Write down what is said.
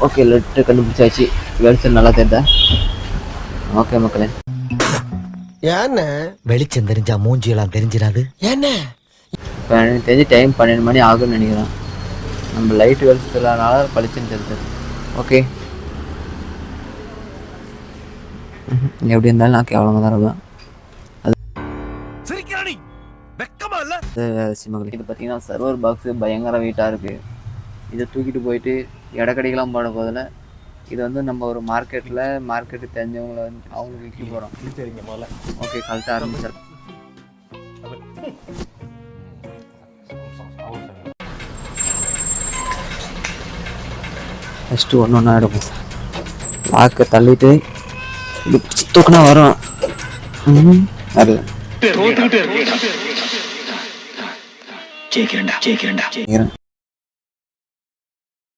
Okay letter கண்டுபிடிச்சாச்சு. வெளிச்சம் நல்லா தெரியுதா? ஓகே மக்களே. ஏன்னா வெளிச்சம் தெரிஞ்சா மூஞ்சியெல்லாம் தெரிஞ்சிடாது. ஏன்னா இப்போ எனக்கு தெரிஞ்சு டைம் 12 மணி ஆகும்னு நினைக்கிறேன். நம்ம லைட் வெளிச்சத்துலனால பளிச்சுன்னு தெரியுது. ஓகே எப்படி இருந்தாலும் நான் கேவலமாக தான் இருப்பேன். அது இது பார்த்தீங்கன்னா சர்வர் பாக்ஸு பயங்கர வெயிட்டாக இருக்குது. இதை தூக்கிட்டு போயிட்டு இடக்கடிக்கெல்லாம் போட போதில் இது வந்து நம்ம ஒரு மார்க்கெட்டு தெரிஞ்சவங்களை வந்து அவங்களுக்கு விற்க போகிறோம். சரிங்க முதல்ல. ஓகே கழட்ட ஆரம்பிச்சார். ஃபஸ்ட்டு ஒன்று ஒன்றா எடுப்போம். லாக்கை தள்ளிட்டு இது தூக்குனா வரும். அது ஜெயிக்கிறேன்டா